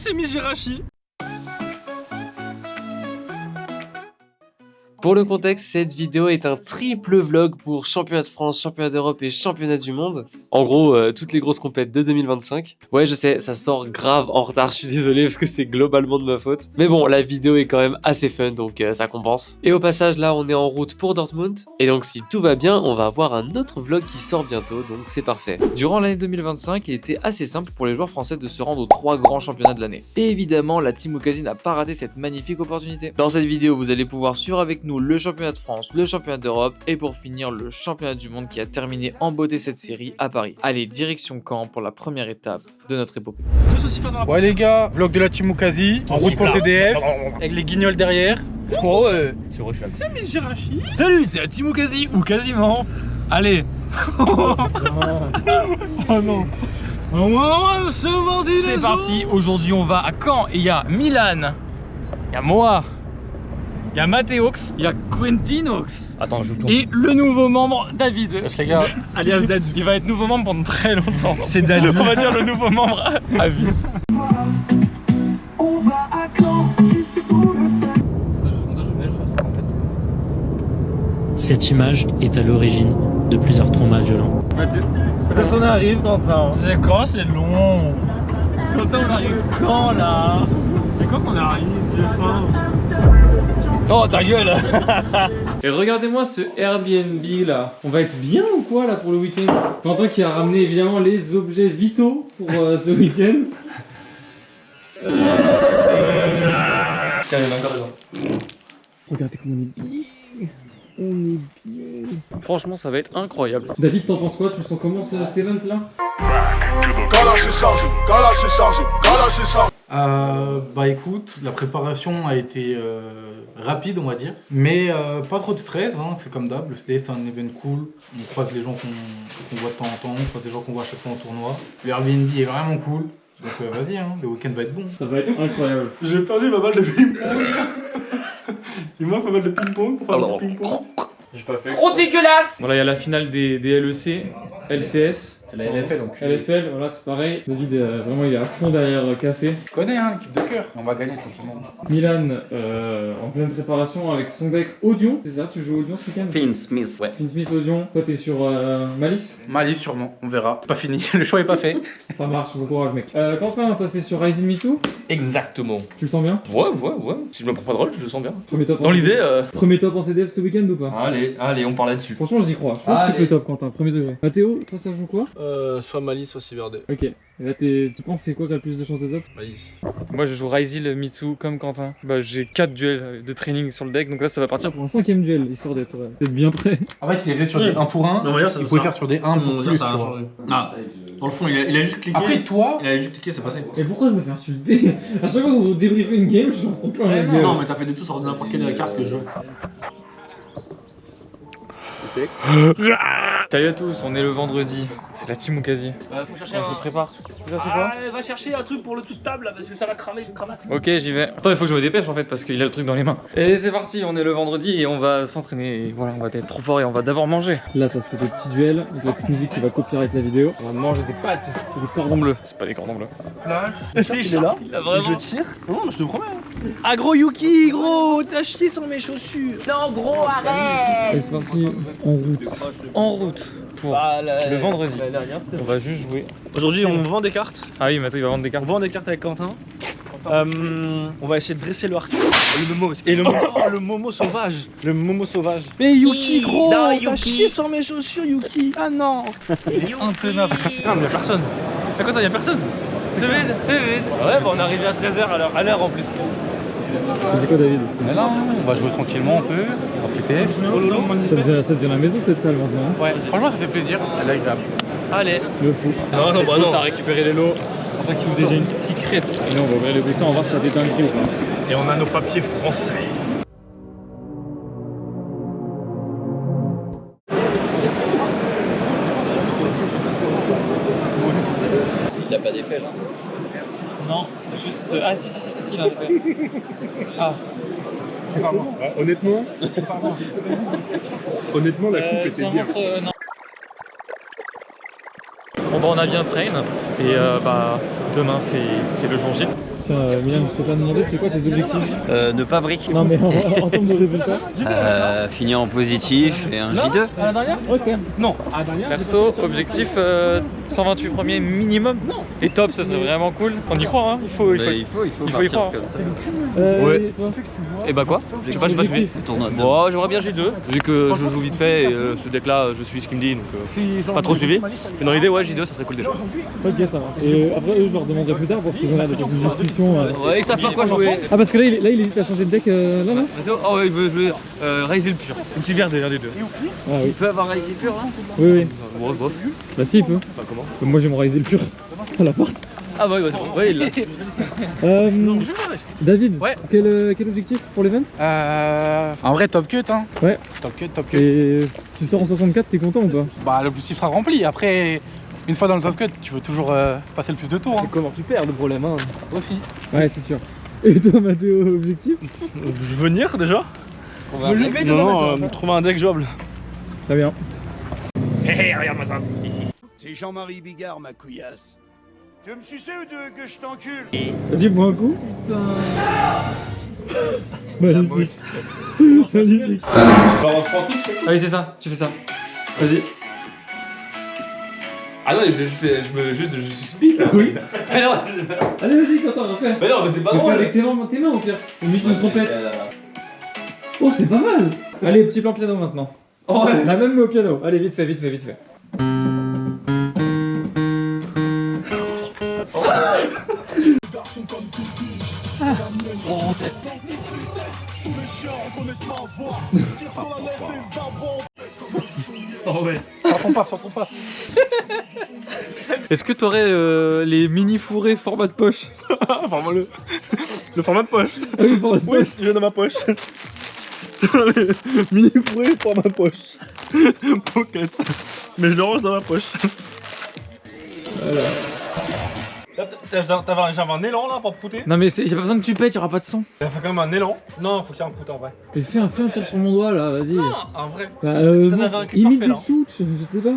c'est Miss Jirachi. Pour le contexte, cette vidéo est un triple vlog pour championnat de France, championnat d'Europe et championnat du monde. En gros, toutes les grosses compètes de 2025. Ouais, je sais, ça sort grave en retard, je suis désolé parce que c'est globalement de ma faute. Mais bon, la vidéo est quand même assez fun, donc ça compense. Et au passage, là, on est en route pour Dortmund. Et donc, si tout va bien, on va avoir un autre vlog qui sort bientôt, donc c'est parfait. Durant l'année 2025, il était assez simple pour les joueurs français de se rendre aux 3 grands championnats de l'année. Et évidemment, la Team Ukazi n'a pas raté cette magnifique opportunité. Dans cette vidéo, vous allez pouvoir suivre avec nous le championnat de France, le championnat d'Europe et pour finir le championnat du monde qui a terminé en beauté cette série à Paris. Allez, direction Caen pour la première étape de notre épopée. Ouais les gars, vlog de la Team Ukazi, en route pour le CDF, avec les guignols derrière. Oh ouais, c'est Miss Jirachi. Salut, c'est la Team Ukazi, ou quasiment. Allez. Oh non. C'est parti, aujourd'hui on va à Caen et il y a Milan, il y a Moa, il y a Mathéox, il y a Quentinox. Attends, je tourne. Et le nouveau membre, David. Les gars, alias Dadou. Il va être nouveau membre pendant très longtemps. C'est Dadou. On va dire le nouveau membre à vie. Cette image est à l'origine de plusieurs traumas violents. Quand on arrive, Quentin. C'est quand? C'est long. Quentin, on arrive quand là? C'est quand qu'on arrive? J'ai faim. Oh ta gueule. Et regardez-moi ce Airbnb là. On va être bien ou quoi là pour le week-end? Quentin qui a ramené évidemment les objets vitaux pour ce week-end. Regardez comme on est bien. On est bien. Franchement, ça va être incroyable. David, t'en penses quoi? Tu le sens comment cet event là? Bah écoute, la préparation a été rapide on va dire, mais pas trop de stress, hein, c'est comme d'hab, le CDF c'est un event cool, on croise les gens qu'on voit de temps en temps, on croise des gens qu'on voit à chaque fois en tournoi, le Airbnb est vraiment cool, donc vas-y, hein, le week-end va être bon. Ça va être incroyable. J'ai perdu ma balle de ping-pong. Il manque ma balle de ping-pong pour faire du ping-pong. J'ai pas fait. Trop dégueulasse! Voilà, il y a la finale des LEC, LCS. C'est la LFL donc. LFL, voilà, c'est pareil. David, vraiment, il est à fond derrière Cassé. Tu connais hein, l'équipe de cœur, on va gagner simplement. Milan, en pleine préparation avec son deck Audion. C'est ça, tu joues Audion ce week-end? Finn Smith, ouais. Finn Smith Audion. Toi, t'es sur Malice? Malice sûrement, on verra. Pas fini, le choix est pas fait. Ça marche, bon courage, mec. Quentin, toi, c'est sur Rising Me Too? Exactement. Tu le sens bien? Ouais. Si je me prends pas de rôle, je le sens bien. Premier top Dans l'idée. Premier top en CDF ce week-end ou pas? Allez, on parle là-dessus. Franchement, j'y crois. Je pense que tu peux top, Quentin. Premier degré. Mathéo, toi, ça joue quoi? Soit Malice, soit Cyberdé. Ok. Et là, tu penses c'est quoi qui a le plus de chances de top? Malice. Moi, je joue Ryzil MeToo comme Quentin. Bah, j'ai 4 duels de training sur le deck, donc là, ça va partir pour un 5ème duel, histoire d'être bien prêt. En fait il les faisait sur des 1 pour 1, il pouvait faire sur des 1 pour plus, tu vois. Ah, dans le fond, il a juste cliqué. Après toi, Il a juste cliqué, c'est passé. Et pourquoi je me fais insulter? À chaque fois que vous débriefez une game, je me prends la gueule. Non, mais t'as fait des tout sur n'importe quelle carte que je joue. Salut à tous, on est le vendredi. C'est la Team Ukazi. Faut chercher On se prépare. Tu cherches quoi? Va chercher un truc pour le tout de table là, parce que ça va cramer, je cramate. Ok, j'y vais. Attends, il faut que je me dépêche en fait parce qu'il a le truc dans les mains. Et c'est parti, on est le vendredi et on va s'entraîner. Et voilà, on va être trop fort et on va d'abord manger. Là, ça se fait des petits duels avec la petite musique qui va copyright la vidéo. On va manger des pâtes et des cordons bleus. C'est pas des cordons bleus. Il est là. Je le tire. Non, je te promets. Ah gros Yuki, gros, t'as chié sur mes chaussures. Non gros, arrête. Et c'est parti, en route. En route pour le vendredi. On va juste jouer. Aujourd'hui, on vend des cartes. Ah oui, Mathieu il va vendre des On cartes. vend des cartes avec Quentin. On va essayer de dresser le Arthur. Le Momo. Et le Momo, le Momo sauvage. Le Momo sauvage. Mais Yuki, gros, Non, t'as Yuki. chié sur mes chaussures, Yuki. Ah non. Intenable. Non, mais y'a personne. Mais Quentin, y'a personne. C'est vide, c'est vide. Ouais, bah on est arrivé à 13h à l'heure en plus. Tu dis quoi, David? on est là, hein, on va jouer tranquillement un peu, en PTF. Ça devient la maison cette salle maintenant. Ouais, Franchement ça fait plaisir, elle est agréable. allez. Le fou. Non, non, bah non. Ça a récupéré les lots. Quentin qui ouvre déjà une secret. Et là, on va ouvrir les boosters, on va voir s'il y a des dingueries ou pas. Et on a nos papiers français. Il a pas d'effet là. Non, c'est juste. Ah, si, il a un effet. Ah. Honnêtement, la coupe était bien. Non. Bon, bah, on a bien train. Et bah, demain, c'est le jour J. Tiens, Milan, je t'ai pas demandé, c'est quoi tes objectifs? Ne pas brick. Non, mais en termes de résultats. Finir en positif et un J2. À la dernière? Ok. Non. À la dernière, Perso, objectif 128 premiers minimum. Non. Et top, ça serait vraiment cool. On y croit, hein. Il faut y partir croire. comme ça. Ouais. Et toi? Et bah quoi? Je sais pas suivi. Objectif. Bon, j'aimerais bien J2, vu que je joue vite fait et ce deck là, je suis ce qu'il me dit, donc pas trop suivi. Mais dans l'idée, ouais, J2, ça serait cool déjà. Ok, ça marche. Et après, eux, je leur demanderai plus tard parce qu'ils ont l'air d'être dans une discussion. Ouais, ils savent pas quoi jouer. Ah, parce que là, il hésite à changer de deck là, là? Oh, ouais, il veut jouer Raise le pur. Une cyberdé, un des deux. Ah oui. Il peut avoir Raise pur là? Oui, oui. Bon, bof. Bah, si, il peut. Bah, comment? Moi, j'ai mon Raise le pur à la porte. Ah, bah, ouais, c'est bon. Ouais, il l'a. David, Ouais. quel objectif pour l'event? En vrai, top cut, hein. Ouais. Top cut. Et si tu sors en 64, t'es content ou pas? Bah, l'objectif sera rempli. Après, une fois dans le top cut, tu veux toujours passer le plus de tours. Hein. Comment tu perds le problème, hein? Aussi. Ouais, c'est sûr. Et toi, Mathéo, objectif? Venir déjà? Non, trouver un deck jouable. Très bien. Regarde-moi ça. C'est Jean-Marie Bigard, ma couillasse. Tu veux me sucer ou tu veux que je t'encule? Vas-y, bois un coup. Magnifique. Magnifique. Ah oui, c'est ça, tu fais ça. Vas-y. Ah non, je speed. Oui. Mais non, Allez, vas-y, Quentin, refais. mais non, mais c'est pas Refais drôle. avec tes mains au pire. Et mise une trompette. Oh, c'est pas mal. Allez, petit plan piano maintenant. Oh, ouais. La même mais au piano. Allez, vite fait. Oh, c'est... Oh ouais. Sans trompe pas. Est-ce que t'aurais les mini fourrés format de poche? Enfin, le format de poche. Ah oui, pour la poche. Je viens dans ma poche. Mini fourré format poche. Pocket. Mais je le range dans ma poche. Voilà. J'avais un élan là pour prouter. Non, mais y'a pas besoin que tu pètes, y'aura pas de son. Il fait quand même un élan. Non, faut qu'il y ait un prout en vrai. Et fais un tir sur mon doigt là, vas-y. Non, en vrai. Bah, T'en avais un cul imite parfait, des shoots, je sais pas.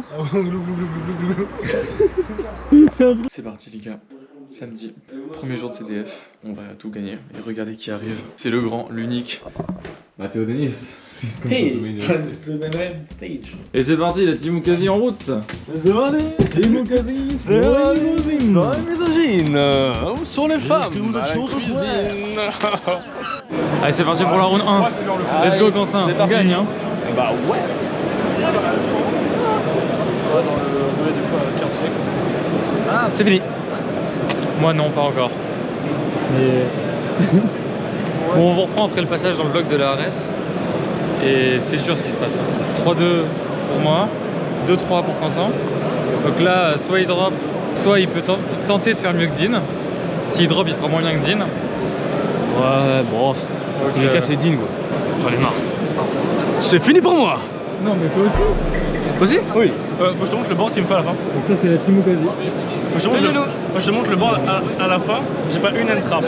Fais un truc. C'est parti les gars, samedi, premier jour de CDF, on va tout gagner et regardez qui arrive. C'est le grand, l'unique, Mathéo Denis. Et c'est parti, la team Oukazi en route. Team Oukazi, c'est la limousine. Dans la misogyne, sur les femmes. Est-ce que vous êtes chaud ce soir? Allez, c'est parti pour la round 1. Let's go Quentin, on gagne hein. Bah ouais. C'est fini. Moi non, pas encore. Mais... Bon, on vous reprend après le passage dans le bloc de la RS. Et c'est dur ce qui se passe. 3-2 pour moi, 2-3 pour Quentin. Donc là, soit il drop, soit il peut tenter de faire mieux que Dean. S'il drop, il fera moins bien que Dean. Ouais, bon, il est cassé Dean quoi. J'en ai marre. C'est fini pour moi. Non mais toi aussi. Toi aussi? Oui. Faut que je te montre le board qu'il me fait à la fin. Donc ça c'est la team Oukazi. Faut que je te montre le board à la fin. J'ai pas une end trap.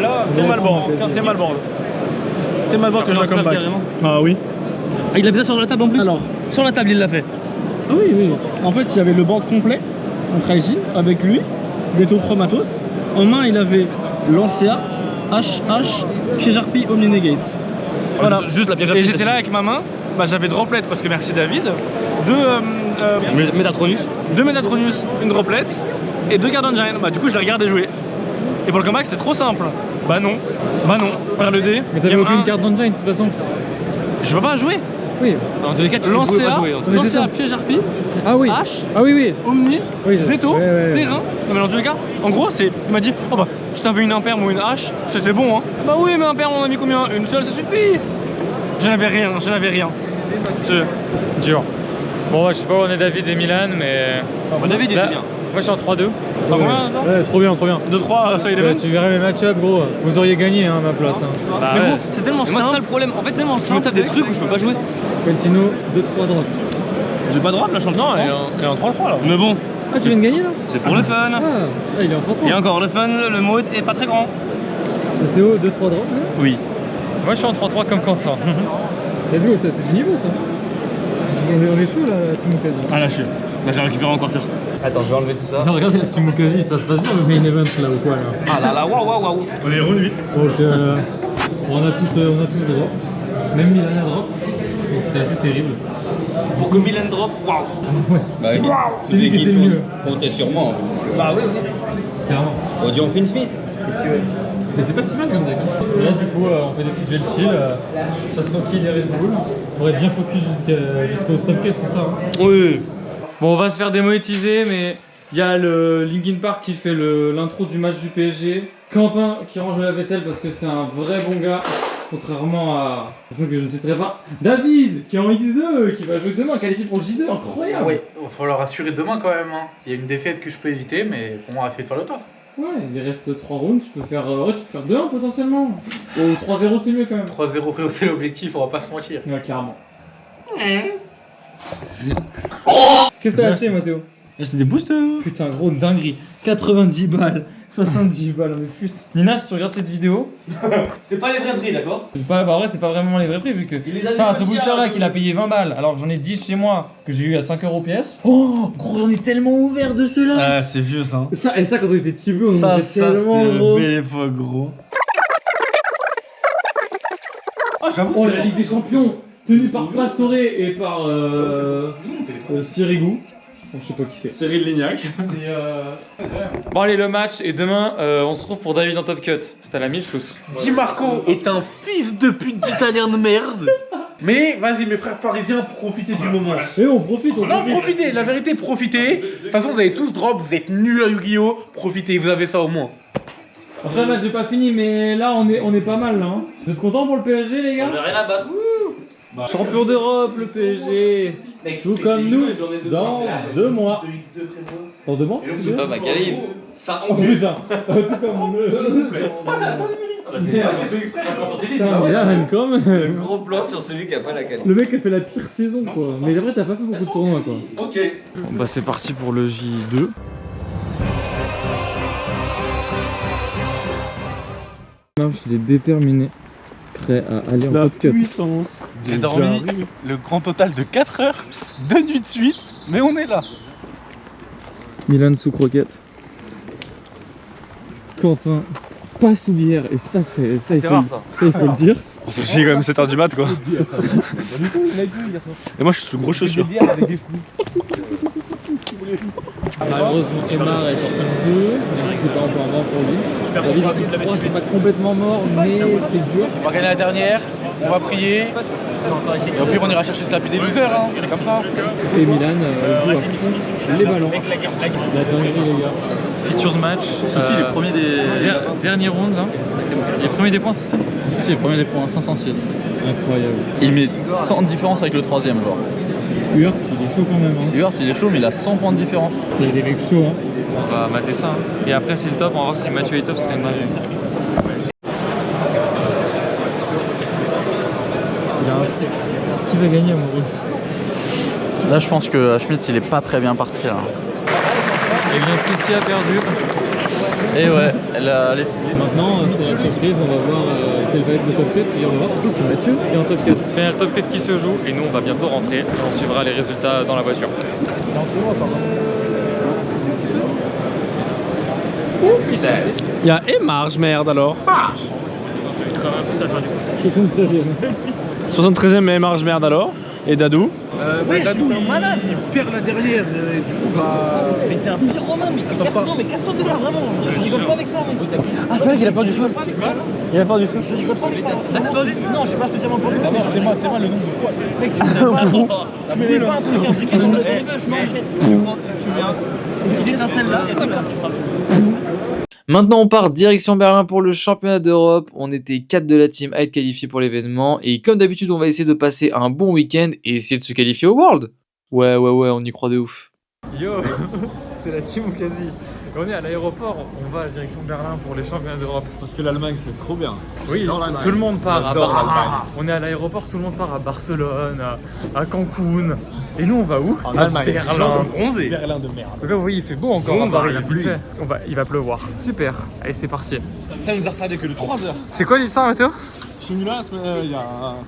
Là, t'es mal board. T'es mal board. C'est mal board que je snap carrément. Ah oui. Ah, il l'a fait ça sur la table en plus? Alors, sur la table il l'a fait. Ah oui, oui. En fait, il y avait le board complet, on sera ici, avec lui, des taux 3 matos. En main, il avait Lancia, HH, piège harpie, Omni Negate. Voilà. Juste la piège harpie. Et j'étais là avec ma main, bah, j'avais droplet parce que merci David, deux Metatronus, une droplet et deux Guardian Giant. Bah, du coup, je les regardais jouer. Et pour le comeback, c'était trop simple. Bah non, perd le dé. Mais t'avais aucune carte d'engine de toute façon. Je peux pas jouer. Oui. Dans tous les cas, tu pouvais pas jouer. Lancia, piège harpie, Ah oui. H, Ah oui, oui. Omni, Oui, Déto, ouais, ouais, ouais. terrain. Non mais dans tous les cas, en gros, il m'a dit, oh bah, si t'avais une imperme ou une hache, c'était bon hein. Bah oui, mais imperme, on a mis combien? Une seule, ça suffit. Je n'avais rien. Dur. Bon, ouais, je sais pas où on est David et Milan, mais... David était bien. Moi, je suis en 3-2. Ouais, trop bien, trop bien. 2-3, ça y est, Ouais, tu verrais mes match-up, gros. Vous auriez gagné hein, à ma place. Hein. Bah, mais gros, c'est tellement simple. Moi, c'est ça le problème. En fait, tellement simple. Tu me des trucs où je peux pas jouer. Quintino, 2-3 drops. J'ai pas de drop, là, je suis en 3 et en 3-3 là. Mais bon. Ah, tu viens de gagner là? C'est pour le fun. Ah, il est en 3-3. Et encore, le fun, le mot est pas très grand. Théo, 2-3 drops. Oui. Moi, je suis en 3-3 comme Quentin. Let's go, c'est du niveau ça. On est chaud là, Team Oukazi. Ah là, je suis. Là, j'ai récupéré encore tard. Attends, je vais enlever tout ça. Regardez la Team Okasi, ça se passe bien le main event là ou quoi là? Ah là là, waouh waouh waouh. On est round 8. Donc on a tous drop. Même Milan a drop. Donc c'est assez terrible. Pour que Milan drop, waouh. Ouais. Bah, C'est lui qui était le mieux. Comptez sur moi. Bah oui, Carrément. Audion Finn Smith. qu'est-ce que tu veux? Mais c'est pas si mal comme deck. Et là du coup on fait des petites duels chill. Ça sent qu'il y a Red Bull. On va être bien focus jusqu'au stop cut, c'est ça hein? Oui. Bon, on va se faire démonétiser, mais il y a le Linkin Park qui fait l'intro du match du PSG. Quentin qui range la vaisselle parce que c'est un vrai bon gars. Contrairement à personne que je ne citerai pas. David qui est en X2, qui va jouer demain, qualifié pour le J2, incroyable. Oui, il va falloir assurer demain quand même. Hein. Il y a une défaite que je peux éviter, mais on va essayer de faire le taf. Ouais, il reste 3 rounds, tu peux faire 2-1 potentiellement. Ou 3-0 c'est mieux quand même. 3-0 rehausser l'objectif, on va pas se mentir. Ouais, clairement. Qu'est-ce que t'as acheté, Mathéo? J'ai acheté des boosters. Putain, gros dinguerie. 90 balles, 70 balles, mais putain. Nina, si tu regardes cette vidéo, C'est pas les vrais prix, d'accord? bah vrai, c'est pas vraiment les vrais prix vu que. Tiens, ce booster là qu'il a payé 20 balles, alors que j'en ai 10 chez moi, que j'ai eu à 5 € pièce. Oh, gros, j'en ai tellement ouvert de ceux-là. Ah, c'est vieux ça. Ça, et ça, quand on était petit on Ça, en c'était tellement une gros. belle époque, gros. Oh, la Ligue des Champions, tenue par Pastore et par Sirigu. Bon, je sais pas qui c'est. Cyril Lignac. Bon allez, le match, et demain on se retrouve pour David en top cut. C'est à la Milchous. Di Marco est un fils de pute d'italien de merde. Mais vas-y, mes frères parisiens, profitez du moment. Et on profite, Non, profitez, la vérité, profitez. De toute façon, vous avez tous drop, vous êtes nuls à Yu-Gi-Oh! Profitez, vous avez ça au moins. Après le match j'ai pas fini, mais là on est pas mal là. Hein. Vous êtes contents pour le PSG les gars? On a rien à battre. Champion d'Europe le PSG. Tout comme nous dans 2 mois. Dans 2 mois? C'est pas ma qualif. Oh putain. Tout comme nous. Putain, mais là, comme Gros plan sur celui qui a pas la qualif. le mec a fait la pire saison quoi. Mais après t'as pas fait beaucoup de tournois quoi. Ok. Bon, bah c'est parti pour le J2. Je l'ai déterminé, prêt à aller en top cut. J'ai dormi le grand total de 4 heures, 2 nuits de suite, mais on est là. Milan sous croquette. Quentin pas sous bière, et ça il faut le dire. C'est aussi quand même 7h du mat quoi. Et moi je suis sous gros chaussures. Malheureusement Emar est en X2, même si c'est pas encore mort pour lui. David en X3 c'est pas complètement mort, mais c'est dur. On va gagner la dernière, on va prier. Et au pire, on ira chercher le tapis des losers, hein. C'est comme ça. Et Milan joue à fond les ballons. La dinguerie les gars. Feature de match. Souci, les premiers des. Dernier round là. Les premiers des points, Souci. Souci, les premiers des points, 506. Incroyable. Il met 100 de différence avec le troisième genre. Hurt il est chaud quand même. Hein. Hurt il est chaud mais il a 100 points de différence. Il y a des mecs chauds. Hein. On va mater ça. Hein. Et après c'est le top, on va voir si Mathieu est top, c'est quand même dingue. Il y a un truc. Qui va gagner amoureux? Là je pense que Schmidt il est pas très bien parti là. Et bien Souci a perdu. Et ouais, elle a laissé. Maintenant c'est la surprise, on va voir quel va être le top 4 et on va voir surtout si Mathieu est en top 4. Il y a le top 4 qui se joue et nous on va bientôt rentrer et on suivra les résultats dans la voiture. Il y a Emarge, merde alors. 73ème mais Emarge, merde alors. Et Dadou. Dadou, il perd la derrière. Du coup, bah. Mais t'es un pire Romain, mais casse-toi de là, vraiment. Je rigole pas avec ça, mec. Ah c'est vrai qu'il a peur du feu. Il a peur du feu. Je rigole pas avec ça. T'as peur du feu? Non, j'ai pas spécialement peur du feu. T'es mal le nombre de fois. Mec, tu sais pas. Tu mets pas un truc impliqué dans le feu, je m'achète. Tu mets une étincelle là, d'accord, tu frappes. Maintenant, on part direction Berlin pour le championnat d'Europe. On était 4 de la team à être qualifiés pour l'événement. Et comme d'habitude, on va essayer de passer un bon week-end et essayer de se qualifier au World. Ouais, on y croit de ouf. Yo, c'est la team Okasi. On est à l'aéroport, on va à la direction Berlin pour les championnats d'Europe. Parce que l'Allemagne c'est trop bien. Oui, tout le monde part à Barcelone. On est à l'aéroport, tout le monde part à Barcelone, à Cancun. Et nous on va où? En Allemagne. Berlin. Bronzé. Berlin de merde. Donc là vous voyez il fait beau encore à Paris, vite fait. Il va pleuvoir. Super, allez c'est parti. Ça nous a retardé que de 3 heures. C'est quoi l'histoire Mathéo? suis venu là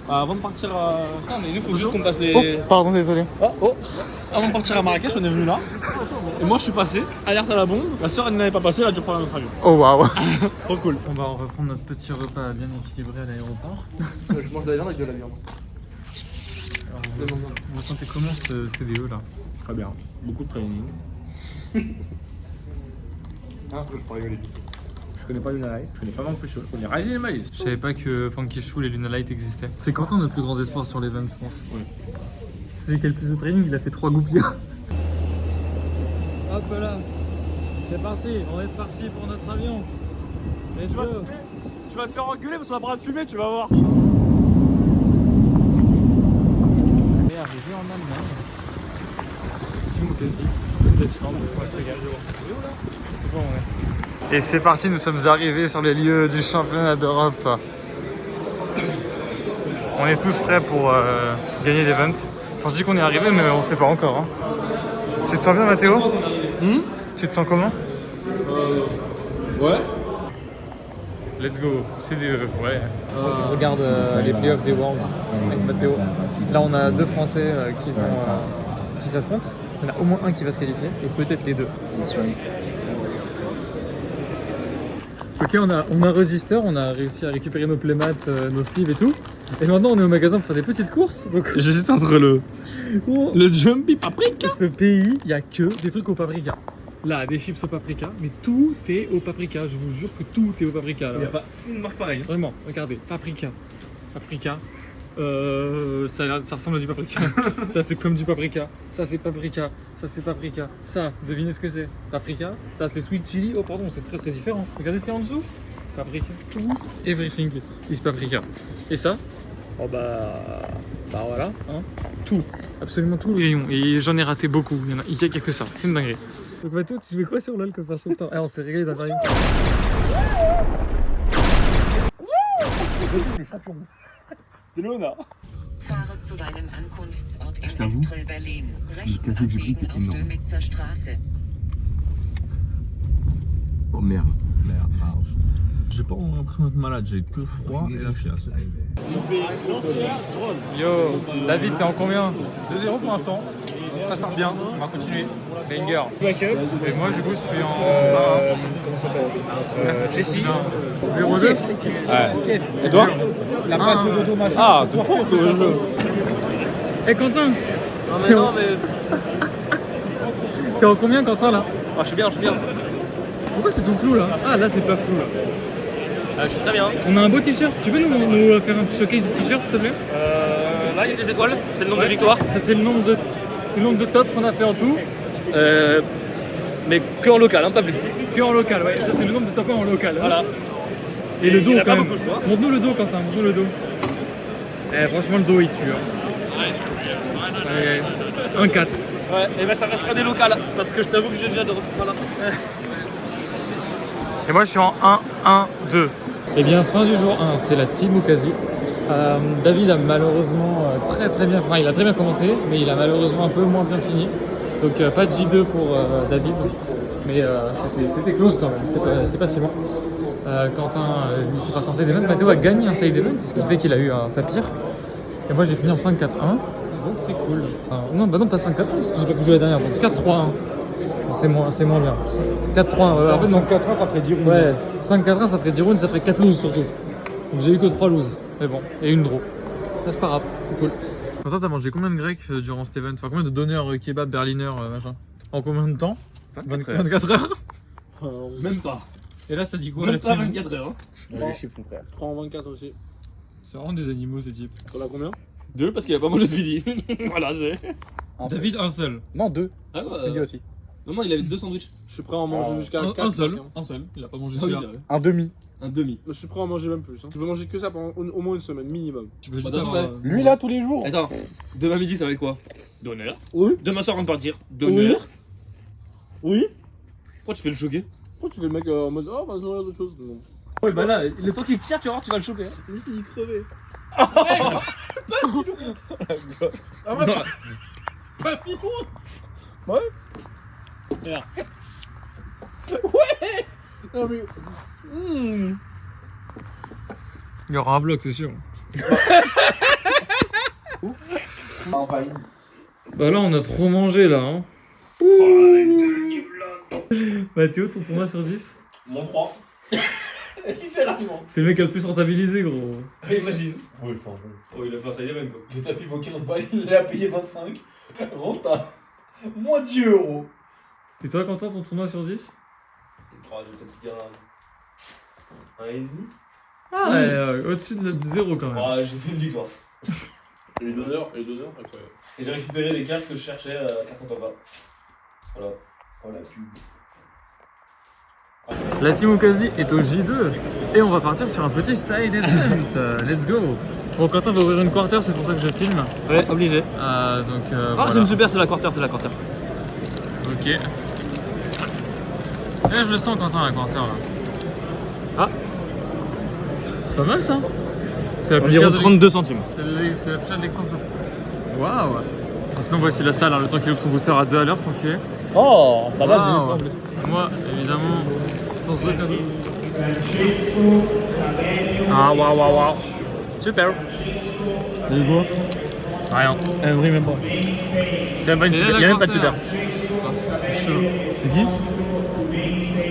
avant de partir à... Non mais nous faut juste qu'on passe les... Oh, pardon, désolé. Avant de partir à Marrakech, on est venu là. Et moi je suis passé, alerte à la bombe. La sœur elle n'avait pas passé, elle a dû prendre un autre avion. Oh waouh. Trop cool. On va reprendre notre petit repas bien équilibré à l'aéroport. Je mange de la viande avec de la viande. Vous sentez comment ce CDE là? Très bien. Beaucoup de training. Je peux rigoler. Je connais pas Luna Light, je connais pas non plus chaud. Je connais Rising Maïs. Je savais pas que Funky Shoe et Luna Light existaient. C'est Quentin notre plus grand espoir sur l'event, je pense. Oui. Celui qui a le plus de training, il a fait 3 goupillas. Hop là, c'est parti, on est parti pour notre avion. Et tu vas te faire engueuler parce qu'on va pas de fumer, tu vas voir. On est arrivé en Allemagne. Timo Kasi, Deutschland, je sais pas où on est. Et c'est parti, nous sommes arrivés sur les lieux du championnat d'Europe. On est tous prêts pour gagner l'event. Enfin, je dis qu'on est arrivé, mais on sait pas encore. Hein. Tu te sens bien, Mathéo? Tu te sens comment? Ouais. Let's go, CDE, ouais. On regarde les playoffs des Worlds avec Mathéo. Là, on a 2 Français qui s'affrontent. Il y en a au moins un qui va se qualifier, et peut-être les 2. Ok, on a register, on a réussi à récupérer nos playmats, nos sleeves et tout. Et maintenant on est au magasin pour faire des petites courses. Donc j'hésite entre le Jumpy Paprika. Ce pays, il n'y a que des trucs au paprika. Là, des chips au paprika, mais tout est au paprika. Je vous jure que tout est au paprika. Il n'y a pas une marque pareille. Vraiment, regardez, paprika. Paprika. Ça ressemble à du paprika. Ça c'est comme du paprika. Ça c'est paprika. Ça c'est paprika. Ça, devinez ce que c'est. Paprika. Ça c'est sweet chili. Oh pardon, c'est très très différent. Regardez ce qu'il y a en dessous. Paprika. Tout. Everything is paprika. Et ça? Oh bah voilà. Hein. Tout. Absolument tout le rayon. Et j'en ai raté beaucoup. Il y a que ça. C'est une dinguerie. Donc Mathéo, tu jouais quoi sur LoL comme façon de temps? Ah, on s'est régalé dans le rayon. Le champion. C'était Léonard. Fahre zu deinem Ankunftsort in Estrel-Berlin. Rechts abbiegen auf Dömitzer Straße. Oh merde. J'ai pas l'impression d'être malade, j'ai que froid et la chiasse. Yo, David, t'es en combien? 2-0 pour l'instant. Ça start bien, on va continuer. Banger. Et moi, du coup, je suis en. Comment ça s'appelle? Jessie. 0-2. Ouais. C'est toi? La patte de dodo machin. Ah, c'est fort que le jeu. Eh Quentin! Non mais non mais... T'es en combien, Quentin, là? Ah, je suis bien, je suis bien. Pourquoi c'est tout flou là? Ah là c'est pas flou là. Je suis très bien. On a un beau t-shirt, tu peux nous faire un petit showcase du t-shirt s'il te plaît? Là il y a des étoiles, c'est le nombre de victoires. C'est le nombre de tops qu'on a fait en tout. Mais que en local, hein, pas plus. Que en local, ouais, ça c'est le nombre de tops en local. Voilà. Et le dos il quand même. beaucoup, je crois. Montre-nous le dos Quentin, montre-nous le dos. Franchement le dos il tue. Hein. 1-4. Ouais, et ben ça restera des locales, parce que je t'avoue que j'ai déjà de... Voilà. Et moi je suis en 1-1-2. Et bien fin du jour 1, c'est la Team Okasi. David a malheureusement très bien, enfin il a très bien commencé, mais il a malheureusement un peu moins bien fini. Donc pas de J2 pour David, mais c'était close quand même, c'était pas si loin. Quentin, lui s'est passé en side event, Mathéo a gagné un side event, ce qui fait qu'il a eu un tapir. Et moi j'ai fini en 5-4-1, donc c'est cool. Enfin, non, bah non pas 5-4-1 parce que j'ai pas pu jouer la dernière, donc 4-3-1. C'est moins bien. 4-3-1, en fait, non. 5-4-1 ça ferait 10 rounds. Ouais, 5-4-1 ça ferait 10 rounds, ça ferait 4 loses surtout. Donc j'ai eu que 3 loses, mais bon, et une draw. Là c'est pas grave, c'est cool. Quentin, t'as mangé combien de grecs durant cet event? Enfin, combien de donneurs kebab berliner machin? En combien de temps? 24 heures. Même pas. Et là ça dit quoi Même là-dessus? pas 24 heures. Hein. Les chiffres mon frère. 3 en 24 aussi. C'est vraiment des animaux ces types. T'en as combien? 2 parce qu'il a pas mangé ce midi. Voilà, c'est... David un seul. Non, 2. Ah ouais, Lui aussi. non, il avait 2 sandwichs. Je suis prêt à en manger jusqu'à 4. Un seul, il a pas mangé celui-là. Un demi. Un demi. Je suis prêt à en manger même plus. Hein. Je veux manger que ça pendant au moins une semaine minimum. Tu peux Bah, juste de toute avoir, façon, Lui là tous les jours. Attends, demain midi ça va être quoi? D'honneur. Oui. Demain soir on va partir. D'honneur. Oui. Pourquoi tu fais le choquer? Pourquoi tu fais le mec en mode oh bah non, rien d'autre chose. Non. Ouais bah là, le temps qu'il tire, tu vas voir, tu vas le choquer. Hein. Il finit crevé. Ah ouais, pas filou. Ouais. Merde. Ouais. Non mais. Il y aura un vlog, c'est sûr. Bah là, on a trop mangé là. Hein. Mathéo, ton tournoi sur 10 Mon 3. Littéralement. C'est le mec qui a le plus rentabilisé, gros. Imagine. Oui, enfin. Oh, il a fait un side event quoi. Le tapis vaut 15 balles, il a payé 25. Renta. Moins 10 €. Et toi, Quentin, ton tournoi sur 10 Je vais peut-être dire un 1,5. Ah, ouais, au-dessus de 0 quand même. Ah, j'ai fait une victoire. Et d'honneur, incroyable. Et j'ai récupéré des cartes que je cherchais à carton papa. Voilà. Oh la pub. La team Okazi est au J2 et on va partir sur un petit side event. Let's go. Bon, Quentin va ouvrir une quarter, c'est pour ça que je filme. Ouais, obligé. Ah, c'est une super, c'est la quarter, Ok. Eh, je le sens, Quentin, la quarter là. Ah. C'est pas mal ça. C'est la plus chère de 32 centimes. C'est la plus chère de l'extension. Waouh. Sinon, voici la salle, hein, le temps qu'il ouvre son booster à 2 à l'heure, tranquille. Oh, pas mal, Wow. Moi, évidemment, sans aucun doute. Ah, waouh. Super. C'est quoi? Rien. Oui, même pas. Il n'y a même pas de super. C'est qui?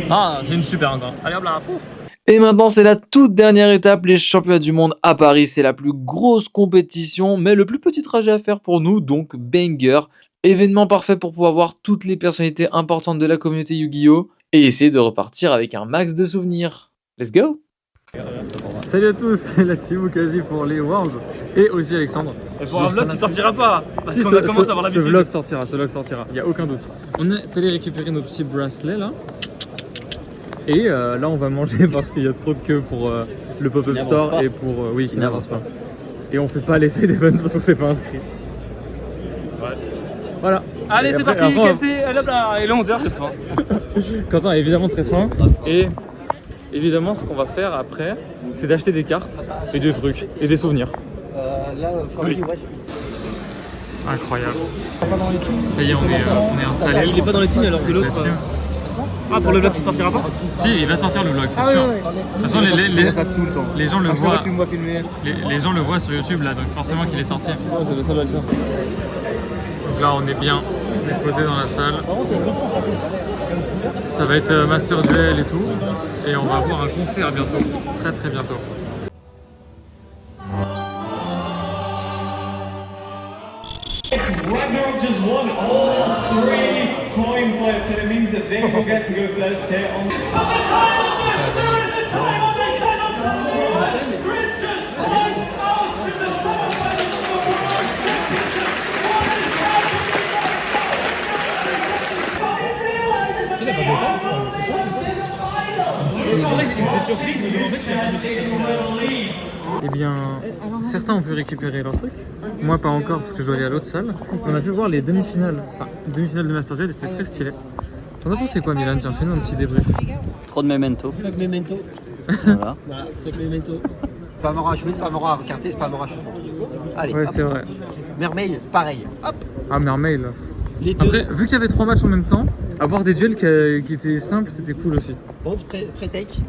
Ah, c'est une super encore. Allez hop là, pouf. Et maintenant, c'est la toute dernière étape, les championnats du monde à Paris. C'est la plus grosse compétition, mais le plus petit trajet à faire pour nous, donc banger. Événement parfait pour pouvoir voir toutes les personnalités importantes de la communauté Yu-Gi-Oh! Et essayer de repartir avec un max de souvenirs. Let's go! Salut à tous, c'est la team Okazi pour les Worlds. Et aussi Alexandre. Et pour un vlog qui sortira pas. Parce Si, qu'on a commencé à avoir l'habitude. Ce vlog sortira, il n'y a aucun doute. On est allé récupérer nos petits bracelets là. Et là on va manger parce qu'il y a trop de queue pour le pop-up store pas. et pour... oui, il n'avance pas. Et on fait pas les side events parce qu'on s'est pas inscrit. Ouais. Voilà. Allez, Et c'est après, parti, après, KFC, hop là, et là 11h, c'est fin. Quentin est évidemment très fin. Et évidemment, ce qu'on va faire après, c'est d'acheter des cartes et des trucs et des souvenirs. Oui. Incroyable. Ça y est, on est installé. Il est pas dans les teams alors que l'autre. La team. Ah, pour le vlog qui sortira pas? Si, il va sortir le vlog, c'est sûr. De toute façon, les gens le voient. Tu me vois filmer. Les gens le voient sur YouTube là, donc forcément qu'il est sorti. Ça doit être ça. Donc là, on est bien, on est posé dans la salle. Ça va être Master Duel et tout. Et on va avoir un concert bientôt, très très bientôt. Ragnarok just won all 3 coin flips, and it means that they will get to go first here on Eh bien, certains ont pu récupérer leur truc. Moi, pas encore parce que je dois aller à l'autre salle. On a pu voir les demi-finales. Les demi-finales de Master Duel et c'était très stylé. T'en as pensé quoi, Milan? Tiens, fais-nous un petit débrief. Trop de memento. Fuck memento. Voilà. Voilà, fuck memento. Pas mort à achever, c'est pas mort à recarter, c'est pas mort à choper. Allez, Ouais, hop. c'est vrai. Mermail, pareil. Hop. Ah, Mermail. Les deux. Après, vu qu'il y avait 3 matchs en même temps, avoir des duels qui étaient simples, c'était cool aussi. Bon, Free-take,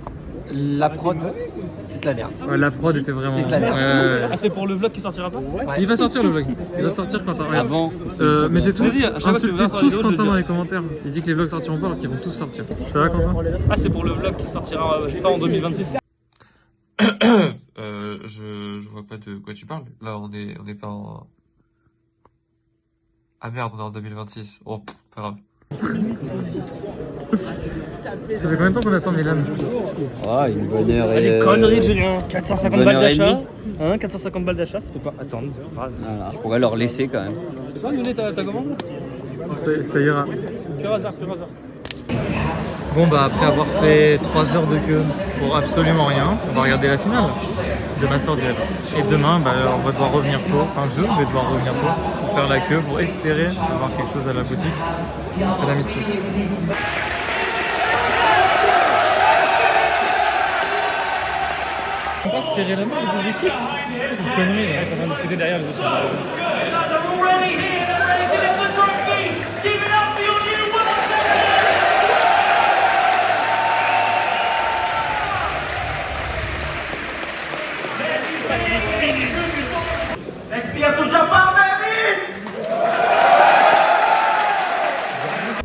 la prod, c'est de la merde. Ouais, la prod était vraiment... C'est de la merde. Ouais. Ah, c'est pour le vlog qui sortira pas? Il va sortir le vlog. Il va sortir Quentin. Regarde. Avant. Mettez tous, Vas-y, à chaque fois que tu insultez veux sur la tous vidéo, je Quentin le dans dis. les commentaires. Il dit que les vlogs sortiront pas alors qu'ils vont tous sortir. Ça va Quentin? Ah, c'est pour le vlog qui sortira, je sais pas, en 2026. Je vois pas de quoi tu parles. Là, on est pas en... Ah merde, on est en 2026. Oh, pas grave. Ça fait combien de temps qu'on attend Milan? Ah, une bonne heure Les et... conneries, Julien. 450 bonne balles heure et d'achat. demie. Hein, 450 balles d'achat, ça peut pas attendre. C'est pas grave. Voilà, je pourrais leur laisser quand même. Tu vas nous donner ta commande? Ça ira. Pur hasard, pur hasard. Bon bah après avoir fait 3 heures de queue pour absolument rien, on va regarder la finale de Master Duel. Et demain, bah, on va devoir revenir tôt, enfin je vais devoir revenir tôt pour faire la queue, pour espérer avoir quelque chose à la boutique. C'était la mythos. On va se serrer la main avec des équipes. C'est une connerie, là. Ils sont en train de discuter derrière les autres.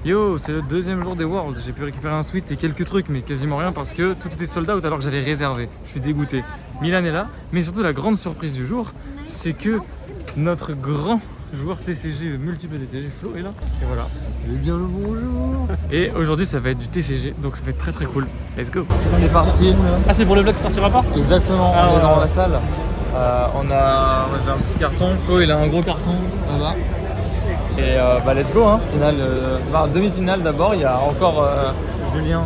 Yo, c'est le deuxième jour des Worlds, j'ai pu récupérer un suite et quelques trucs, mais quasiment rien parce que tout était sold out alors que j'avais réservé. Je suis dégoûté. Milan est là, mais surtout la grande surprise du jour, c'est que notre grand joueur TCG, multiple DTG, Flo est là. Et voilà. Et bien le bonjour. Et aujourd'hui ça va être du TCG, donc ça va être très très cool. Let's go. C'est parti. Ah, c'est pour le vlog qui sortira pas? Exactement, on est dans la salle. Moi j'ai un petit carton, Flo il a un gros carton là-bas. Et let's go, hein. Finale, demi-finale d'abord, il y a encore Julien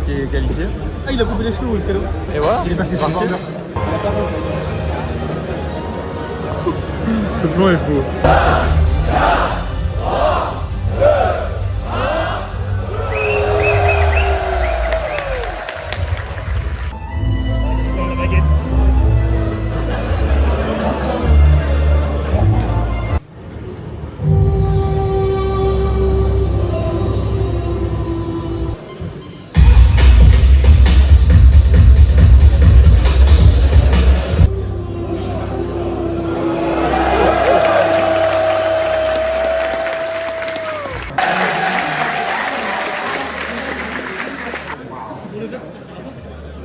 qui est qualifié. Ah, il a coupé les cheveux, le cadeau. Et voilà, il est passé par corner. Ce plan est fou. La baguette.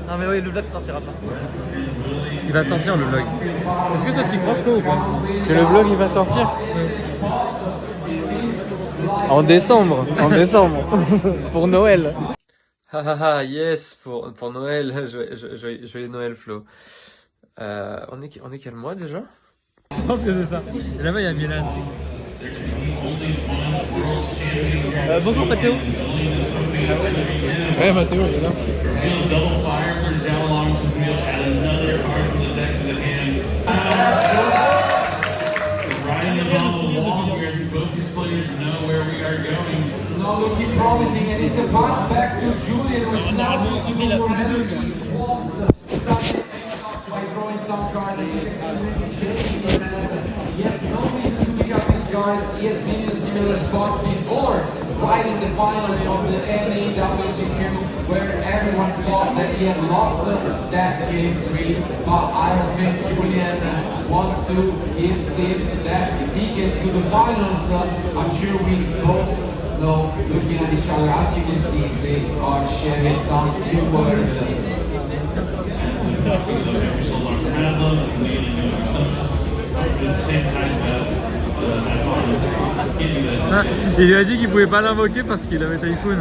Non mais oui, le vlog sortira pas. Il va sortir le vlog. Est-ce que toi t'y crois, Flo, ou pas? Que le vlog il va sortir en décembre, pour Noël. Ah yes, pour Noël, joyeux Noël Flo. On est quel mois déjà? Je pense que c'est ça. Et là-bas il y a Milan. Bonjour Mathéo. Ouais, Mathéo il est là. He has been in a similar spot before, right in the finals of the NAWCQ, where everyone thought that he had lost that game 3, but I don't think Julian wants to give that ticket to the finals. I'm sure we both know, looking at each other, as you can see, they are sharing some few words. Ah, il lui a dit qu'il pouvait pas l'invoquer parce qu'il avait Typhoon.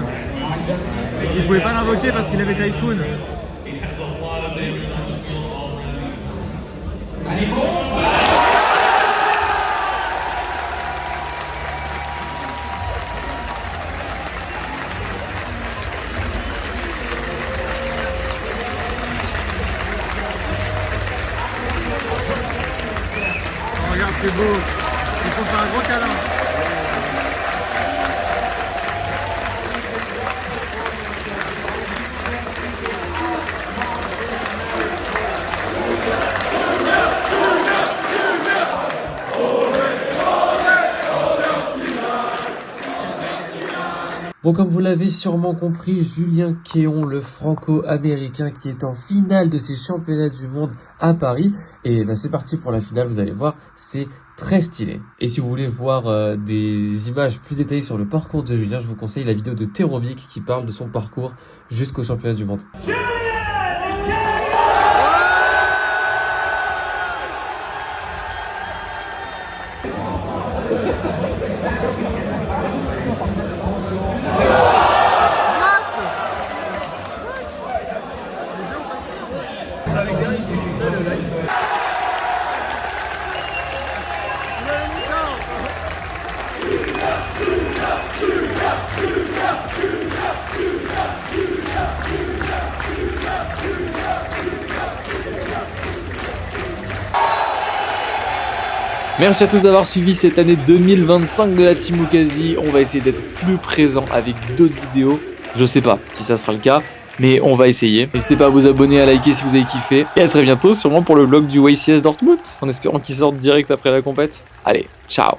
Il pouvait pas l'invoquer parce qu'il avait Typhoon. Oh, regarde, c'est beau. Ils sont fait un gros câlin. Bon, comme vous l'avez sûrement compris, Julien Quéon, le franco-américain qui est en finale de ces championnats du monde à Paris. Et ben, c'est parti pour la finale, vous allez voir, c'est très stylé. Et si vous voulez voir des images plus détaillées sur le parcours de Julien, je vous conseille la vidéo de Terobic qui parle de son parcours jusqu'au championnat du monde. Merci à tous d'avoir suivi cette année 2025 de la Team Ukazi. On va essayer d'être plus présent avec d'autres vidéos. Je sais pas si ça sera le cas, mais on va essayer. N'hésitez pas à vous abonner, à liker si vous avez kiffé. Et à très bientôt, sûrement pour le vlog du YCS Dortmund, en espérant qu'il sorte direct après la compète. Allez, ciao!